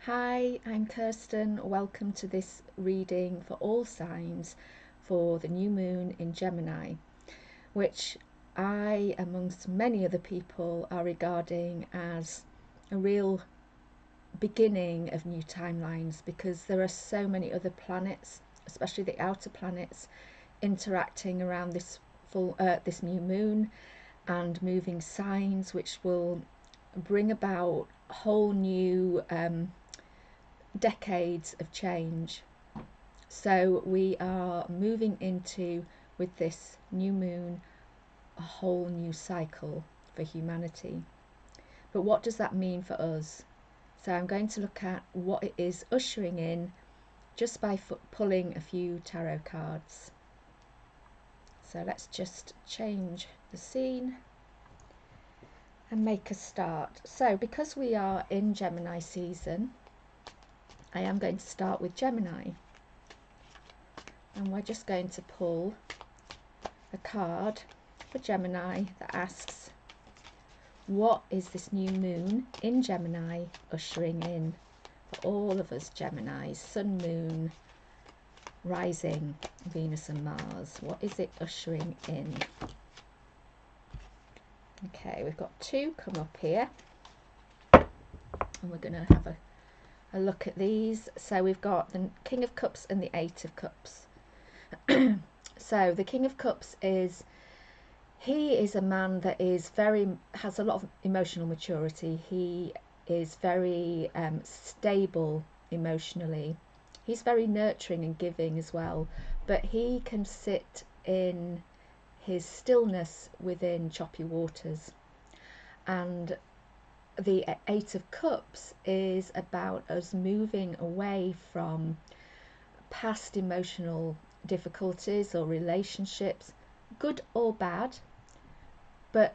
Hi, I'm Kirsten. Welcome to this reading for all signs for the new moon in Gemini, which I, amongst many other people, are regarding as a real beginning of new timelines because there are so many other planets, especially the outer planets, interacting around this new moon and moving signs, which will bring about whole new decades of change. So we are moving into, with this new moon, a whole new cycle for humanity. But what does that mean for us? So I'm going to look at what it is ushering in just by pulling a few tarot cards. So let's just change the scene and make a start. So because we are in Gemini season, I am going to start with Gemini, and we're just going to pull a card for Gemini that asks, what is this new moon in Gemini ushering in for all of us Geminis? Sun, moon, rising, Venus and Mars. What is it ushering in? Okay, we've got two come up here, and we're going to have a look at these. So we've got the King of Cups and the Eight of Cups. So the King of Cups he is a man that has a lot of emotional maturity. He is very stable emotionally. He's very nurturing and giving as well, but he can sit in his stillness within choppy waters. And the Eight of Cups is about us moving away from past emotional difficulties or relationships, good or bad, but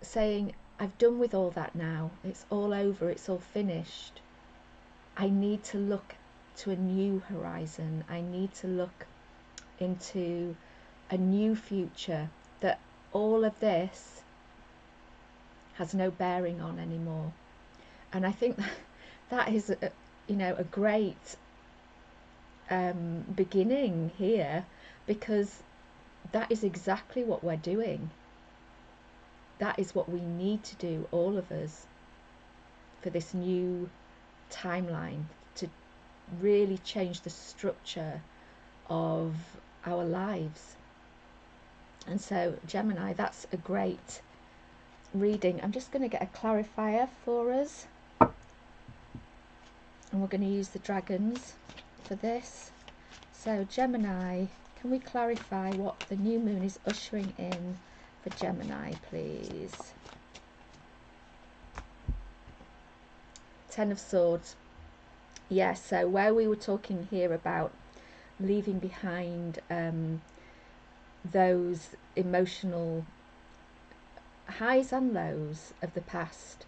saying, I've done with all that now, it's all over, it's all finished. I need to look to a new horizon. I need to look into a new future that all of this has no bearing on anymore. And I think that is a great beginning here, because that is exactly what we're doing. That is what we need to do, all of us, for this new timeline, to really change the structure of our lives. And so Gemini, that's a great reading. I'm just going to get a clarifier for us, and we're going to use the dragons for this. So Gemini, can we clarify what the new moon is ushering in for Gemini, please? Ten of Swords. Yes, so where we were talking here about leaving behind those emotional highs and lows of the past,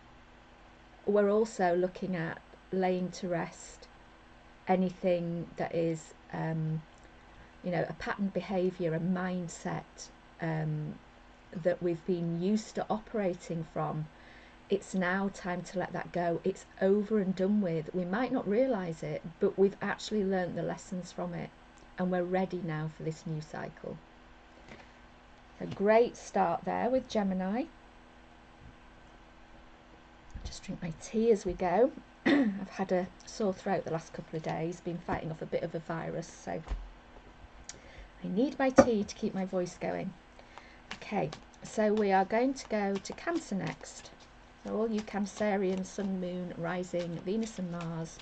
we're also looking at laying to rest anything that is a patterned behavior, a mindset that we've been used to operating from. It's now time to let that go. It's over and done with. We might not realize it, but we've actually learned the lessons from it, and we're ready now for this new cycle. A great start there with Gemini. Just drink my tea as we go. I've had a sore throat the last couple of days, been fighting off a bit of a virus, so I need my tea to keep my voice going. Okay, so we are going to go to Cancer next. So all you Cancerian, Sun, Moon, Rising, Venus and Mars,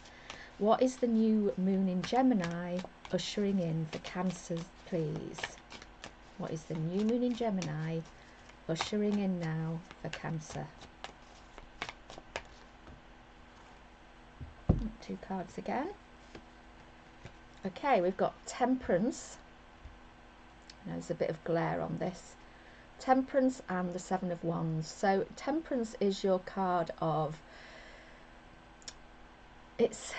what is the new moon in Gemini ushering in for Cancers, please? What is the new moon in Gemini ushering in now for Cancer? Two cards again. Okay, we've got Temperance. There's a bit of glare on this. Temperance and the Seven of Wands. So Temperance is your card of it's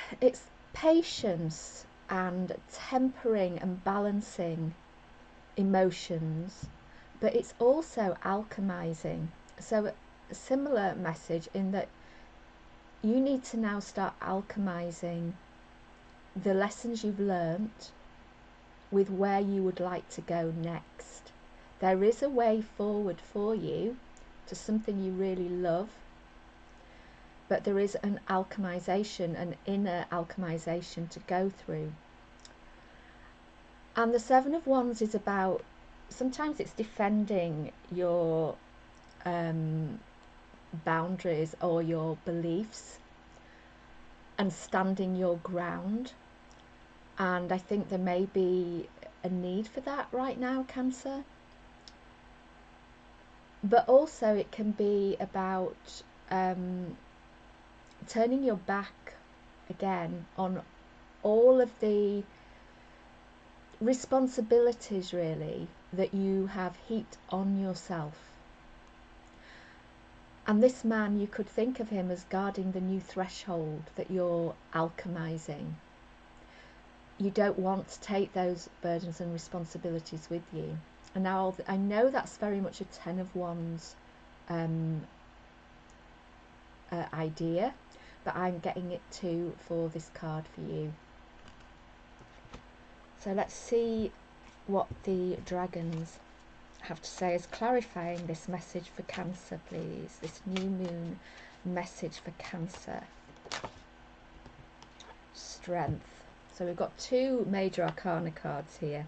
patience and tempering and balancing emotions, but it's also alchemizing. So a similar message in that you need to now start alchemizing the lessons you've learnt with where you would like to go next. There is a way forward for you to something you really love, but there is an alchemization, an inner alchemization to go through. And the Seven of Wands is about, sometimes it's defending your boundaries or your beliefs and standing your ground. And I think there may be a need for that right now, Cancer. But also it can be about turning your back again on all of the responsibilities really that you have heaped on yourself. And this man, you could think of him as guarding the new threshold that you're alchemizing. You don't want to take those burdens and responsibilities with you. And now I know that's very much a Ten of Wands idea, but I'm getting it too for this card for you. So let's see what the dragons have to say as clarifying this message for Cancer, please. This new moon message for Cancer. Strength. So we've got two major arcana cards here.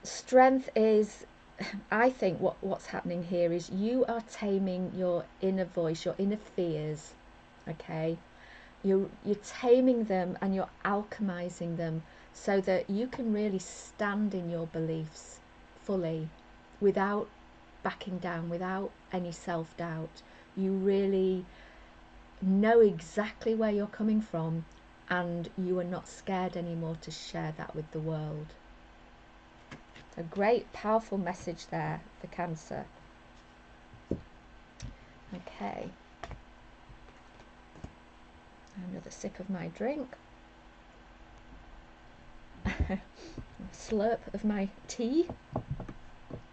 Strength is, I think what's happening here is you are taming your inner voice, your inner fears, okay? You're taming them and you're alchemizing them so that you can really stand in your beliefs fully without backing down, without any self-doubt. You really know exactly where you're coming from and you are not scared anymore to share that with the world. A great, powerful message there for Cancer. Okay. Another sip of my drink. A slurp of my tea.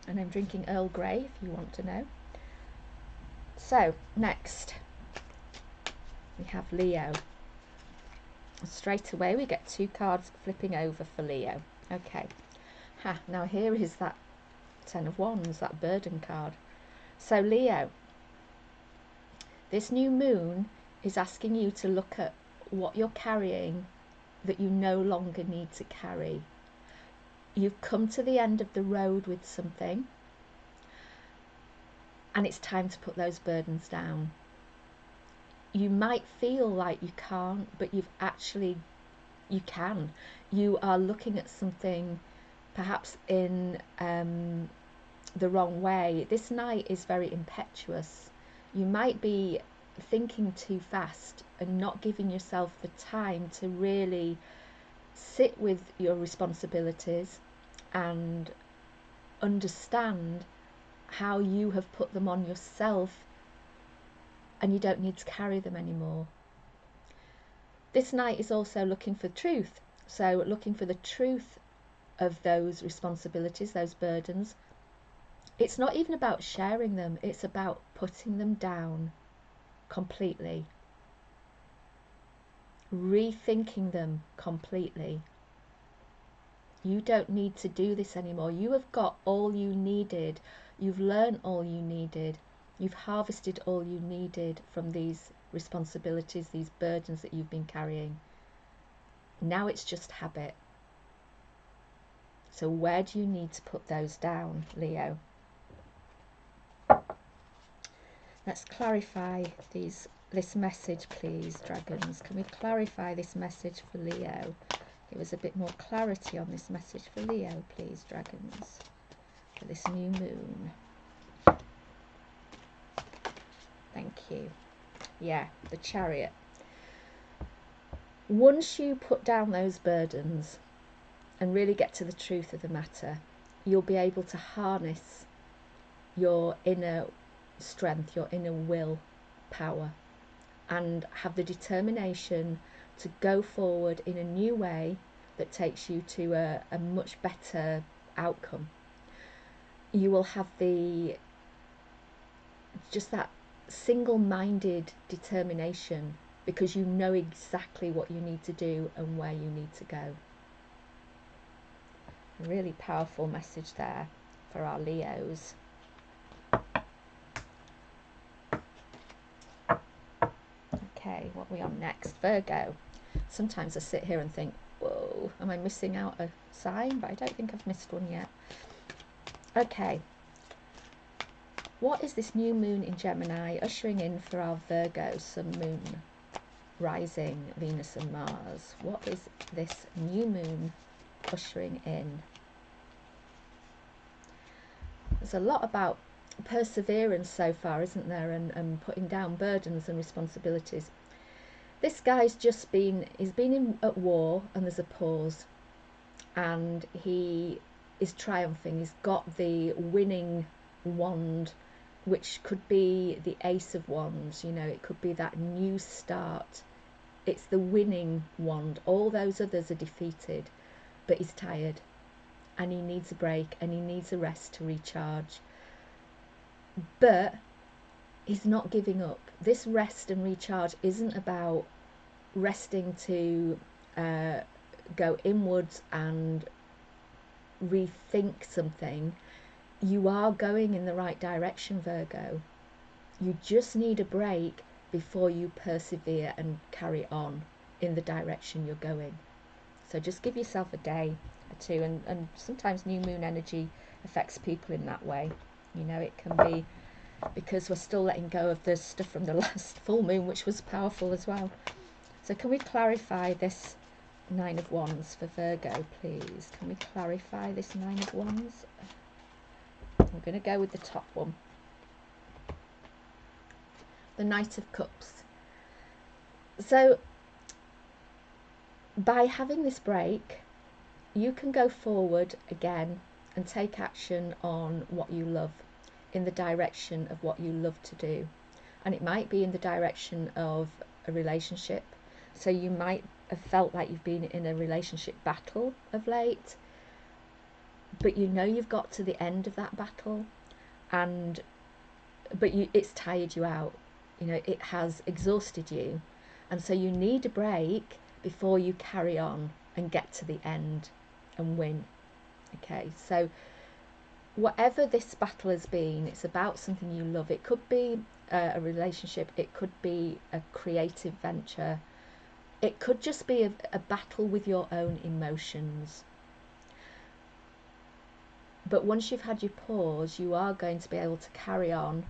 And I'm drinking Earl Grey, if you want to know. So, next, we have Leo. Straight away, we get two cards flipping over for Leo. Okay. Now here is that Ten of Wands, that burden card. So Leo, this new moon is asking you to look at what you're carrying that you no longer need to carry. You've come to the end of the road with something and it's time to put those burdens down. You might feel like you can't, but you can. You are looking at something perhaps in the wrong way. This Knight is very impetuous. You might be thinking too fast and not giving yourself the time to really sit with your responsibilities and understand how you have put them on yourself and you don't need to carry them anymore. This Knight is also looking for truth, so looking for the truth of those responsibilities, those burdens. It's not even about sharing them, it's about putting them down completely, rethinking them completely. You don't need to do this anymore. You have got all you needed. You've learned all you needed. You've harvested all you needed from these responsibilities, these burdens that you've been carrying. Now it's just habit. So where do you need to put those down, Leo? Let's clarify this message, please, dragons. Can we clarify this message for Leo? Give us a bit more clarity on this message for Leo, please, dragons, for this new moon. Thank you. Yeah, the Chariot. Once you put down those burdens and really get to the truth of the matter, you'll be able to harness your inner strength, your inner will power, and have the determination to go forward in a new way that takes you to a much better outcome. You will have just that single-minded determination, because you know exactly what you need to do and where you need to go. A really powerful message there for our Leos. Okay, what are we on next? Virgo. Sometimes I sit here and think, whoa, am I missing out a sign? But I don't think I've missed one yet. Okay. What is this new moon in Gemini ushering in for our Virgo, Sun, Moon, Rising, Venus and Mars? What is this new moon ushering in? There's a lot about perseverance so far, isn't there, and putting down burdens and responsibilities. This guy's just he's been at war, and there's a pause, and he is triumphing. He's got the winning wand, which could be the Ace of Wands, you know, it could be that new start. It's the winning wand. All those others are defeated, but he's tired and he needs a break and he needs a rest to recharge. But he's not giving up. This rest and recharge isn't about resting to go inwards and rethink something. You are going in the right direction, Virgo. You just need a break before you persevere and carry on in the direction you're going. So just give yourself a day or two, and sometimes new moon energy affects people in that way. You know, it can be because we're still letting go of the stuff from the last full moon, which was powerful as well. So can we clarify this Nine of Wands for Virgo, please? Can we clarify this Nine of Wands? I'm going to go with the top one. The Knight of Cups. So by having this break, you can go forward again and take action on what you love, in the direction of what you love to do. And it might be in the direction of a relationship. So you might have felt like you've been in a relationship battle of late, but you know you've got to the end of that battle, but it's tired you out. You know, it has exhausted you, and so you need a break before you carry on and get to the end and win. Okay, so whatever this battle has been, it's about something you love. It could be a relationship, it could be a creative venture, it could just be a battle with your own emotions. But once you've had your pause, you are going to be able to carry on.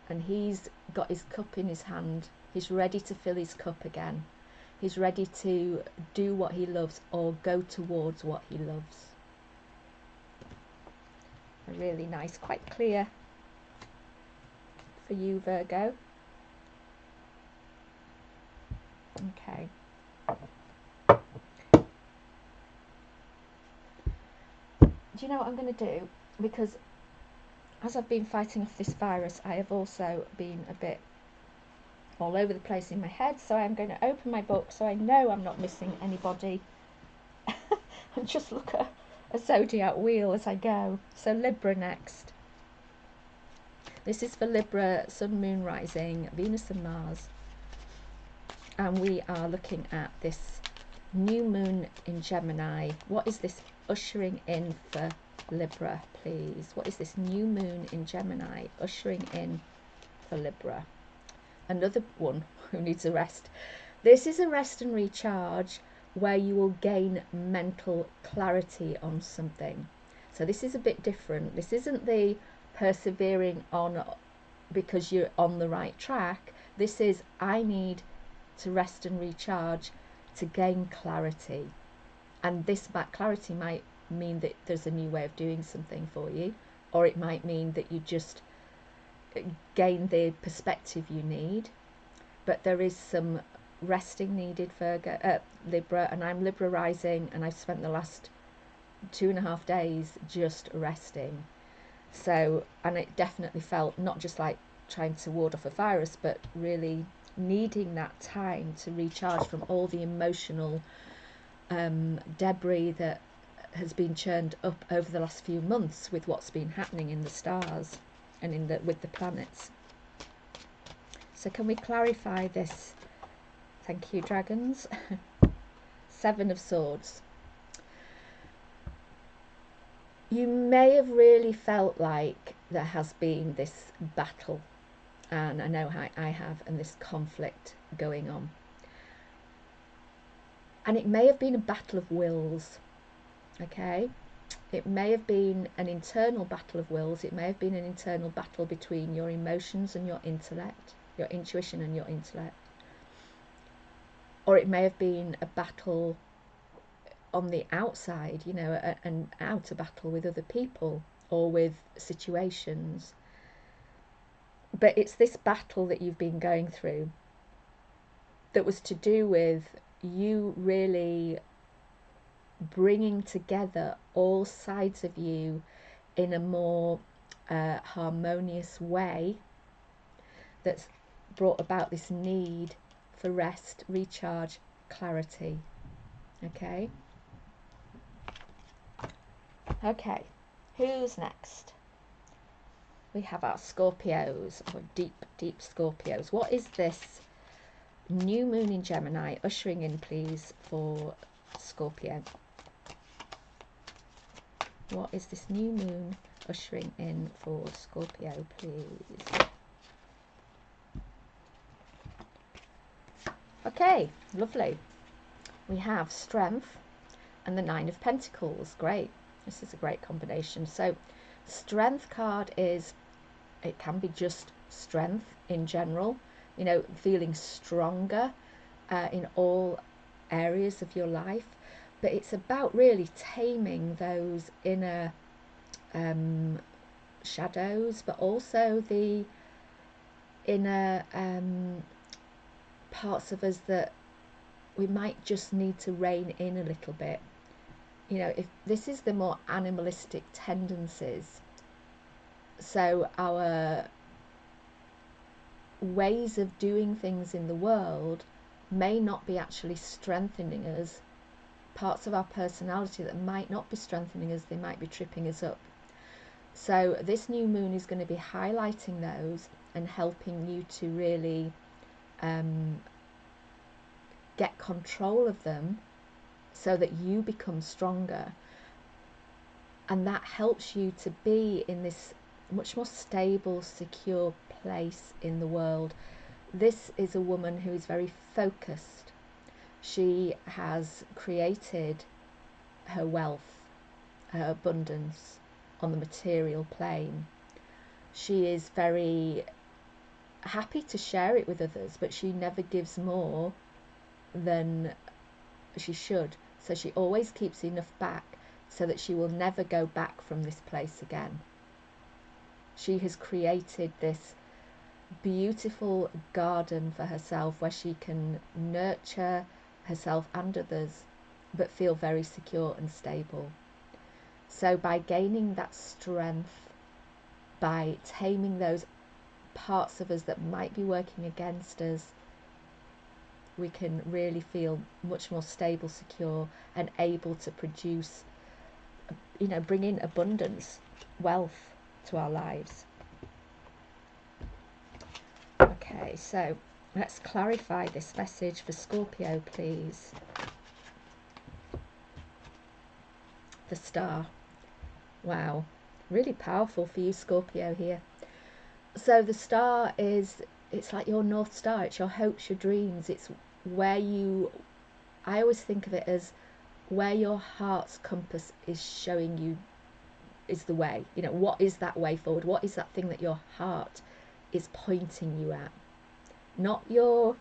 And he's got his cup in his hand. He's ready to fill his cup again. He's ready to do what he loves or go towards what he loves. A really nice, quite clear for you, Virgo. Okay. Do you know what I'm going to do? Because as I've been fighting off this virus, I have also been a bit all over the place in my head. So I'm going to open my book so I know I'm not missing anybody and just look at a zodiac wheel as I go. So Libra next. This is for Libra, Sun, Moon, Rising, Venus and Mars. And we are looking at this new moon in Gemini. What is this ushering in for Libra, please? What is this new moon in Gemini ushering in for Libra? Another one who needs a rest. This is a rest and recharge where you will gain mental clarity on something. So this is a bit different. This isn't the persevering on because you're on the right track. This is, I need to rest and recharge to gain clarity. And this clarity might mean that there's a new way of doing something for you, or it might mean that you just gain the perspective you need. But there is some resting needed, Libra, and I'm Libra rising, and I've spent the last 2.5 days just resting. So, and it definitely felt not just like trying to ward off a virus, but really needing that time to recharge from all the emotional debris that has been churned up over the last few months with what's been happening in the stars and with the planets. So can we clarify this? Thank you, dragons. Seven of Swords. You may have really felt like there has been this battle, and I know how I have, and this conflict going on. And it may have been a battle of wills, okay? It may have been an internal battle of wills. It may have been an internal battle between your emotions and your intellect, your intuition and your intellect. Or it may have been a battle on the outside, you know, an outer battle with other people or with situations. But it's this battle that you've been going through that was to do with you really bringing together all sides of you in a more harmonious way, that's brought about this need for rest, recharge, clarity. Okay, who's next? We have our Scorpios, or deep Scorpios. What is this new moon in Gemini ushering in, please, for Scorpio? What is this new moon ushering in for Scorpio, please? Okay, lovely. We have Strength and the Nine of Pentacles. Great. This is a great combination. So Strength card is, it can be just strength in general, you know, feeling stronger in all areas of your life. But it's about really taming those inner shadows, but also the inner parts of us that we might just need to rein in a little bit. You know, if this is the more animalistic tendencies, so our ways of doing things in the world may not be actually strengthening us. Parts of our personality that might not be strengthening us, they might be tripping us up. So this new moon is going to be highlighting those and helping you to really get control of them so that you become stronger. And that helps you to be in this much more stable, secure place in the world. This is a woman who is very focused. She has created her wealth, her abundance on the material plane. She is very happy to share it with others, but she never gives more than she should. So she always keeps enough back so that she will never go back from this place again. She has created this beautiful garden for herself where she can nurture herself and others, but feel very secure and stable. So by gaining that strength, by taming those parts of us that might be working against us, we can really feel much more stable, secure, and able to produce, you know, bring in abundance, wealth to our lives. Okay, so let's clarify this message for Scorpio, please. The Star. Wow, really powerful for you, Scorpio, here. So the Star is, it's like your North Star. It's your hopes, your dreams. It's where you, I always think of it as where your heart's compass is showing you is the way. You know, what is that way forward? What is that thing that your heart is pointing you at? Not your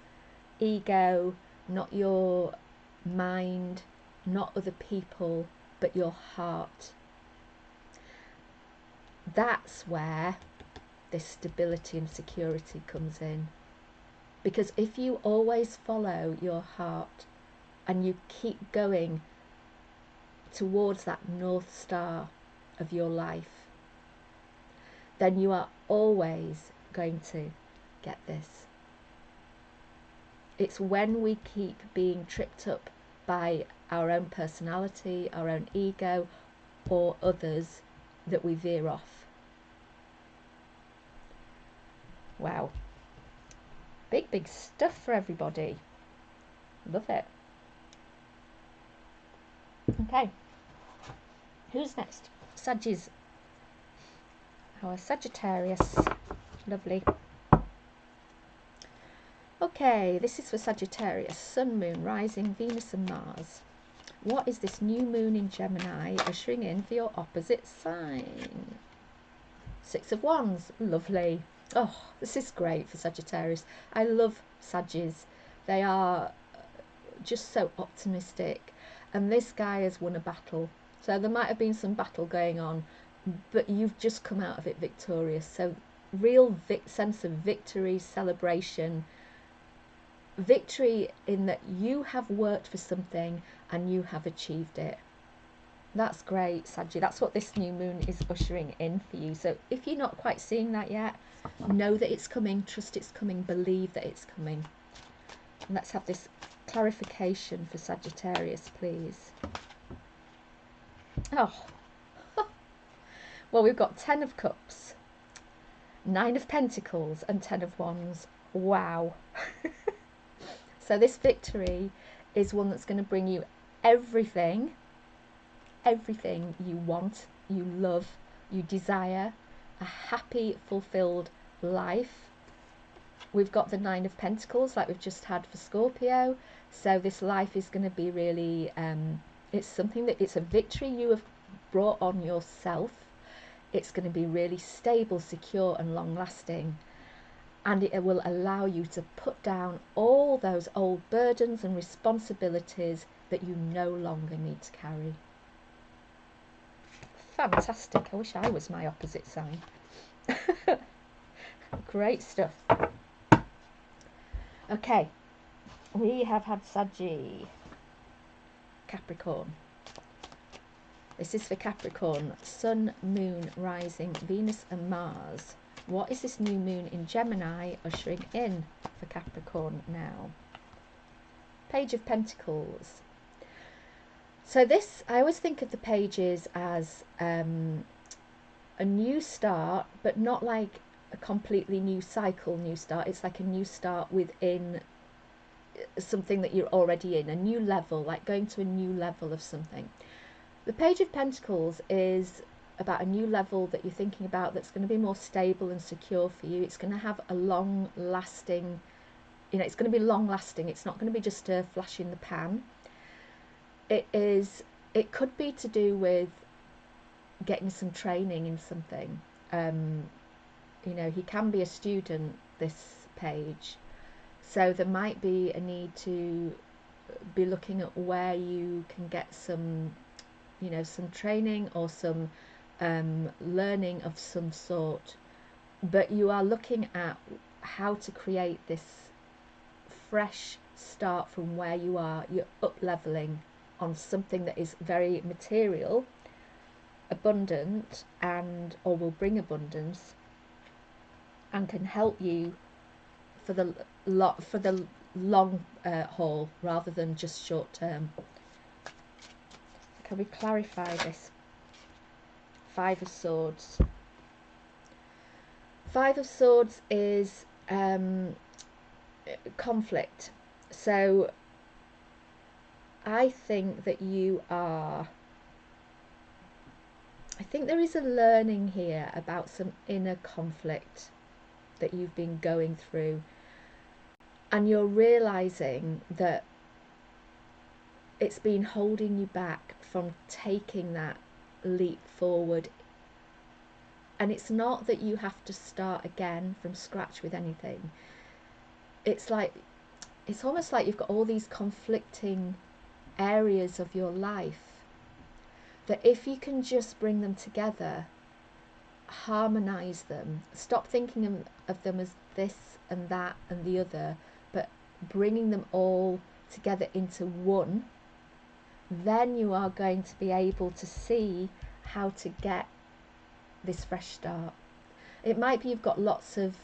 ego, not your mind, not other people, but your heart. That's where this stability and security comes in. Because if you always follow your heart and you keep going towards that North Star of your life, then you are always going to get this. It's when we keep being tripped up by our own personality, our own ego, or others that we veer off. Wow. Big stuff for everybody. Love it. Okay, who's next? Saggies. Our Sagittarius. Lovely. Okay, this is for Sagittarius. Sun, Moon, Rising, Venus and Mars. What is this new moon in Gemini ushering in for your opposite sign? Six of Wands. Lovely. Oh, this is great for Sagittarius. I love Saggies. They are just so optimistic. And this guy has won a battle. So there might have been some battle going on, but you've just come out of it victorious. So real sense of victory, celebration. Victory in that you have worked for something and you have achieved it. That's great, Saggy. That's what this new moon is ushering in for you. So if you're not quite seeing that yet, know that it's coming, trust it's coming, believe that it's coming. And let's have this clarification for Sagittarius, please. Oh, well, we've got 10 of Cups, 9 of Pentacles and 10 of Wands. Wow. So this victory is one that's going to bring you everything you want, you love, you desire, a happy, fulfilled life. We've got the 9 of Pentacles like we've just had for Scorpio. So this life is going to be really, it's a victory you have brought on yourself. It's going to be really stable, secure and long lasting. And it will allow you to put down all those old burdens and responsibilities that you no longer need to carry. Fantastic. I wish I was my opposite sign. Great stuff. Okay, we have had Saggy. Capricorn. This is for Capricorn. Sun, Moon, Rising, Venus and Mars. What is this new moon in Gemini ushering in for Capricorn now? Page of Pentacles. So this, I always think of the pages as a new start, but not like a completely new cycle, new start. It's like a new start within something that you're already in, a new level, like going to a new level of something. The Page of Pentacles is about a new level that you're thinking about that's going to be more stable and secure for you. It's going to have a long lasting, it's going to be long lasting. It's not going to be just a flash in the pan. It could be to do with getting some training in something. He can be a student, this page. So there might be a need to be looking at where you can get some, some training or some learning of some sort. But you are looking at how to create this fresh start from where you are. You're up leveling on something that is very material, abundant, or will bring abundance, and can help you for the long haul rather than just short term. Can we clarify this? 5 of Swords. 5 of Swords is conflict. So I think that I think there is a learning here about some inner conflict that you've been going through, and you're realizing that it's been holding you back from taking that leap forward. And it's not that you have to start again from scratch with anything. It's almost like you've got all these conflicting areas of your life that if you can just bring them together, harmonize them, stop thinking of them as this and that and the other, but bringing them all together into one, then you are going to be able to see how to get this fresh start. It might be you've got lots of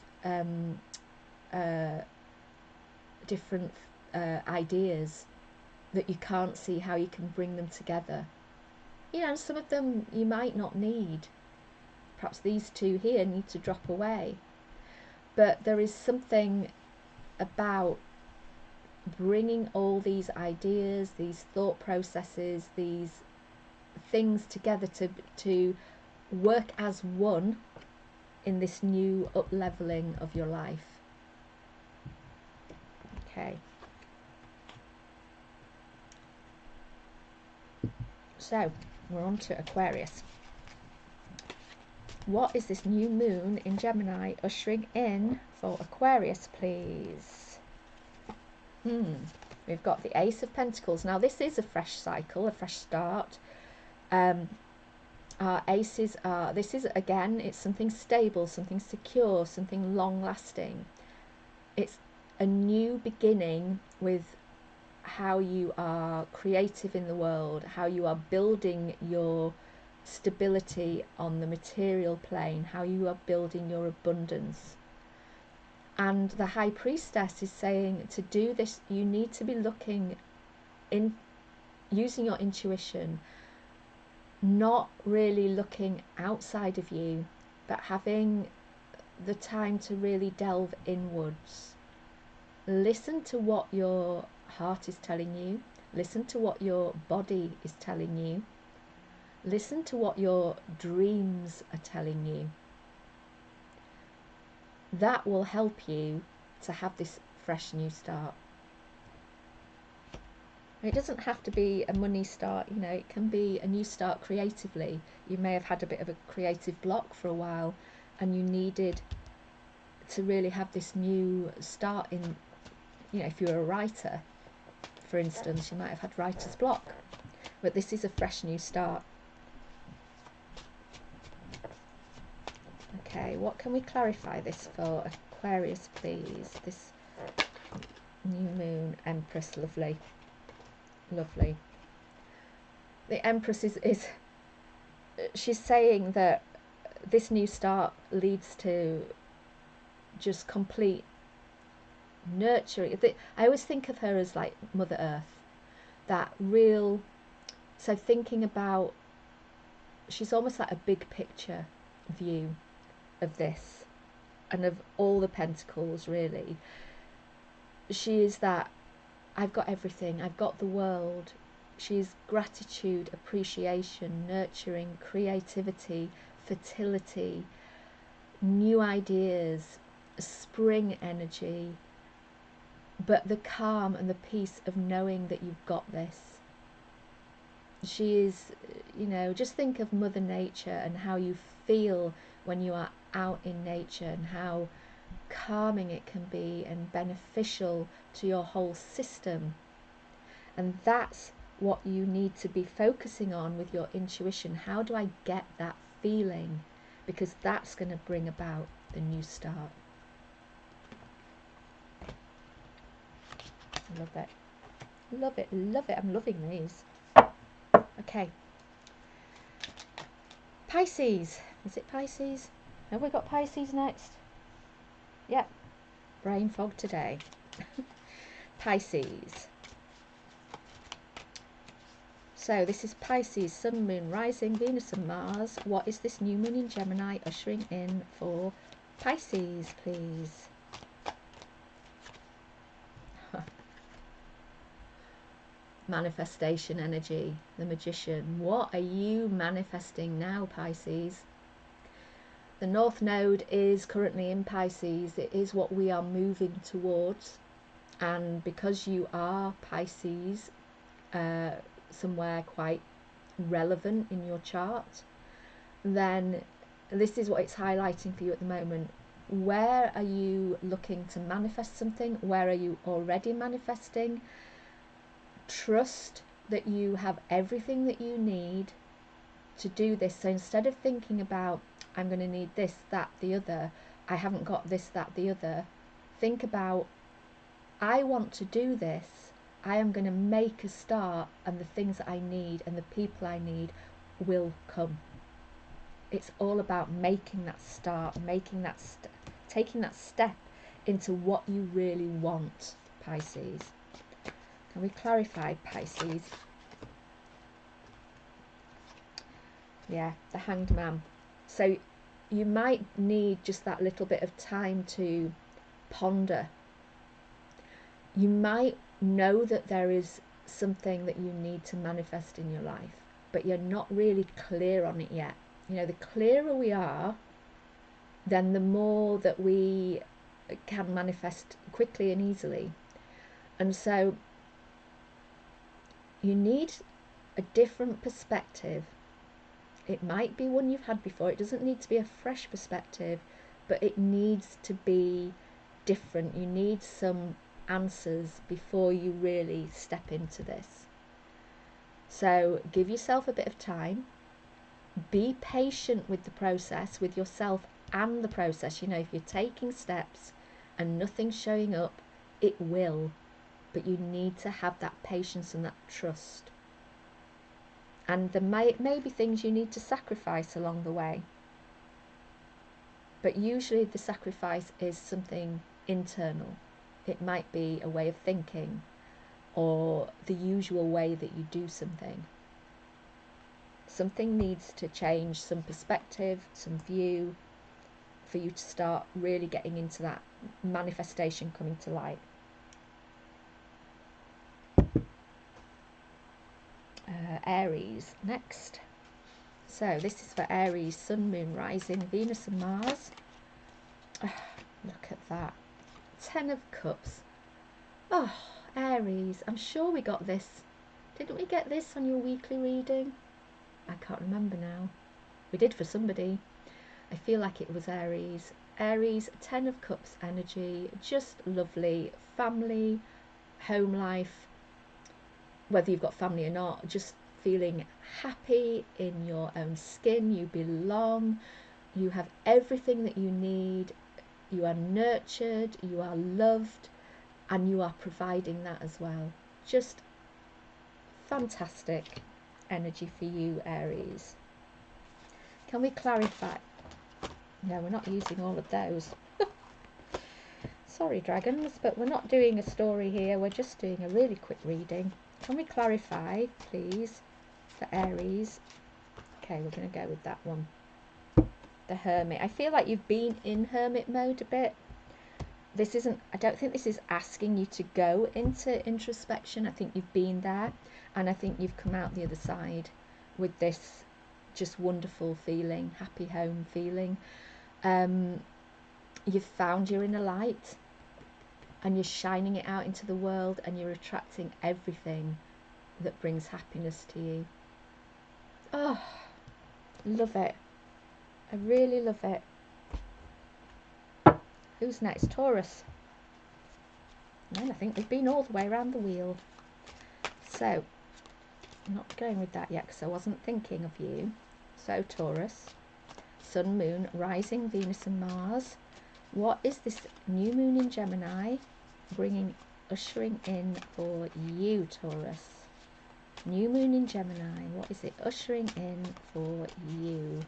different ideas that you can't see how you can bring them together. And some of them you might not need. Perhaps these two here need to drop away. But there is something about bringing all these ideas, these thought processes, these things together to work as one in this new up-leveling of your life. Okay. So, we're on to Aquarius. What is this new moon in Gemini ushering in for Aquarius, please? We've got the Ace of Pentacles. Now, this is a fresh cycle, a fresh start. Our aces are, this is, again, it's something stable, something secure, something long-lasting. It's a new beginning with how you are creative in the world, how you are building your stability on the material plane, how you are building your abundance. And the High Priestess is saying to do this, you need to be looking in, using your intuition, not really looking outside of you, but having the time to really delve inwards. Listen to what your heart is telling you. Listen to what your body is telling you. Listen to what your dreams are telling you. That will help you to have this fresh new start. It doesn't have to be a money start, you know, it can be a new start creatively. You may have had a bit of a creative block for a while and you needed to really have this new start in, you know, if you're a writer, for instance, you might have had writer's block. But this is a fresh new start. Okay, what can we clarify this for Aquarius, please? This new moon, Empress, lovely. Lovely. The Empress is she's saying that this new start leads to just complete nurturing. I always think of her as like Mother Earth, that real, so thinking about, she's almost like a big picture view of this and of all the pentacles, really. She is that, I've got everything, I've got the world. She's gratitude, appreciation, nurturing, creativity, fertility, new ideas, spring energy, but the calm and the peace of knowing that you've got this. She is, you know, just think of Mother Nature and how you feel when you are out in nature and how calming it can be and beneficial to your whole system. And that's what you need to be focusing on with your intuition. How do I get that feeling? Because that's going to bring about the new start. Love it. Love it, love it. I'm loving these. Okay. Pisces. Is it Pisces? Have we got Pisces next? Yep. Brain fog today. Pisces. So this is Pisces, Sun, Moon, Rising, Venus and Mars. What is this new moon in Gemini ushering in for Pisces, please? Manifestation energy, the Magician. What are you manifesting now, Pisces? The North Node is currently in Pisces. It is what we are moving towards. And because you are Pisces, somewhere quite relevant in your chart, then this is what it's highlighting for you at the moment. Where are you looking to manifest something? Where are you already manifesting? Trust that you have everything that you need to do this. So instead of thinking about, I'm going to need this, that, the other, I haven't got this, that, the other, think about, I want to do this. I am going to make a start, and the things that I need and the people I need will come. It's all about making that start, making that taking that step into what you really want, Pisces. Can we clarify, Pisces? Yeah, the Hanged Man. So you might need just that little bit of time to ponder You might know that there is something that you need to manifest in your life, but you're not really clear on it yet. You know, the clearer we are, then the more that we can manifest quickly and easily. And so you need a different perspective. It might be one you've had before. It doesn't need to be a fresh perspective, but it needs to be different. You need some answers before you really step into this. So give yourself a bit of time. Be patient with the process, with yourself and the process. You know, if you're taking steps and nothing's showing up, it will. But you need to have that patience and that trust. And there may be things you need to sacrifice along the way. But usually the sacrifice is something internal. It might be a way of thinking or the usual way that you do something. Something needs to change, some perspective, some view, for you to start really getting into that manifestation coming to light. Aries next. So this is for Aries, Sun, Moon, Rising, Venus and Mars. Look at that. 10 of Cups. Oh, Aries, I'm sure we got this. Didn't we get this on your weekly reading? I can't remember now. We did for somebody. I feel like it was Aries. Aries, 10 of Cups energy, just lovely. Family, home life, whether you've got family or not, just feeling happy in your own skin. You belong. You have everything that you need. You are nurtured. You are loved. And you are providing that as well. Just fantastic energy for you, Aries. Can we clarify? No, we're not using all of those. Sorry, dragons, but we're not doing a story here. We're just doing a really quick reading. Can we clarify, please, for Aries? Okay, we're going to go with that one. The Hermit. I feel like you've been in Hermit mode a bit. This isn't, I don't think this is asking you to go into introspection. I think you've been there, and I think you've come out the other side with this just wonderful feeling, happy home feeling. You've found your inner light and you're shining it out into the world, and you're attracting everything that brings happiness to you. Oh, love it. I really love it. Who's next? Taurus. And I think we've been all the way around the wheel. So, I'm not going with that yet because I wasn't thinking of you. So, Taurus, Sun, Moon, Rising, Venus and Mars. What is this new moon in Gemini ushering in for you, Taurus? New moon in Gemini. What is it ushering in for you?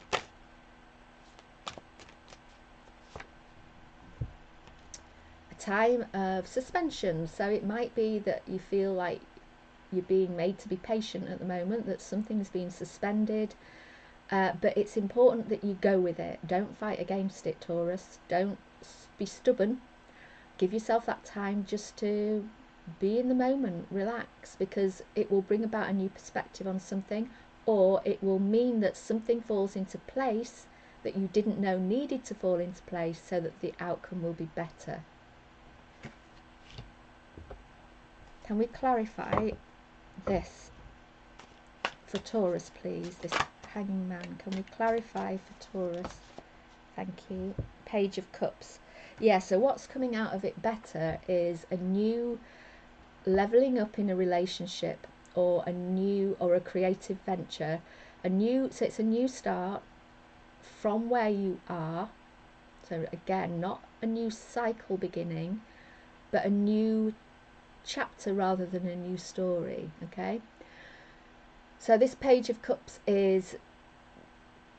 Time of suspension. So it might be that you feel like you're being made to be patient at the moment, that something's been suspended, but it's important that you go with it. Don't fight against it, Taurus. Don't be stubborn. Give yourself that time just to be in the moment, relax, because it will bring about a new perspective on something, or it will mean that something falls into place that you didn't know needed to fall into place, so that the outcome will be better. Can we clarify this for Taurus, please? This Hanging Man. Can we clarify for Taurus? Thank you. Page of Cups. Yeah, so what's coming out of it better is a new leveling up in a relationship, or a creative venture. So it's a new start from where you are. So again, not a new cycle beginning, but a new chapter rather than a new story. Okay, so this Page of Cups is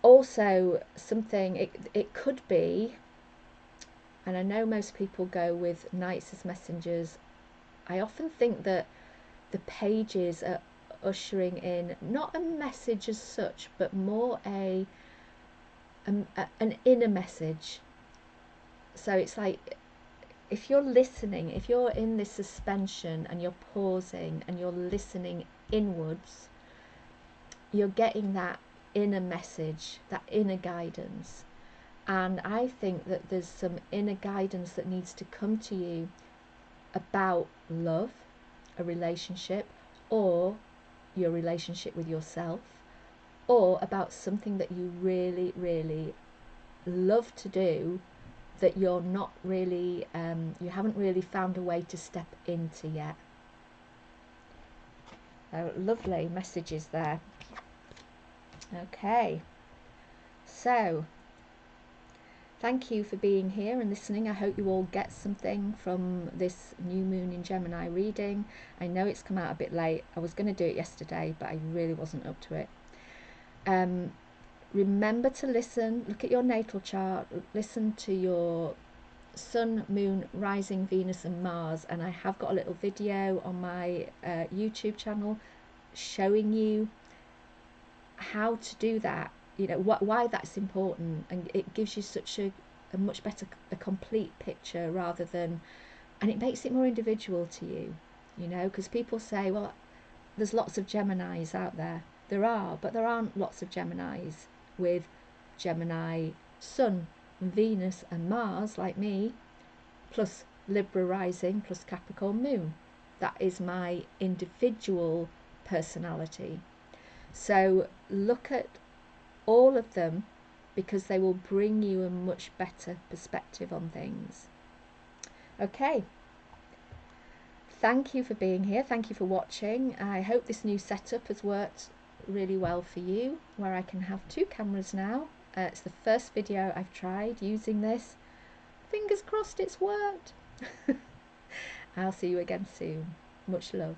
also something, it could be, and I know most people go with Knights as messengers. I often think that the pages are ushering in not a message as such, but more an inner message. So it's like if you're listening, if you're in this suspension and you're pausing and you're listening inwards, you're getting that inner message, that inner guidance. And I think that there's some inner guidance that needs to come to you about love, a relationship, or your relationship with yourself, or about something that you really, really love to do that you're not really, you haven't really found a way to step into yet. Oh, lovely messages there. Okay, so thank you for being here and listening. I hope you all get something from this new moon in Gemini reading. I know it's come out a bit late. I was going to do it yesterday, but I really wasn't up to it. Remember to listen, look at your natal chart, listen to your Sun, Moon, Rising, Venus and Mars, and I have got a little video on my YouTube channel showing you how to do that, you know, why that's important, and it gives you such a much better, a complete picture, rather than, and it makes it more individual to you, you know, because people say, well, there's lots of Geminis out there. There are, but there aren't lots of Geminis with Gemini Sun, Venus and Mars like me, plus Libra rising, plus Capricorn moon. That is my individual personality. So look at all of them, because they will bring you a much better perspective on things. Okay, thank you for being here, thank you for watching. I hope this new setup has worked really well for you, where I can have two cameras now. It's the first video I've tried using this. Fingers crossed it's worked. I'll see you again soon. Much love.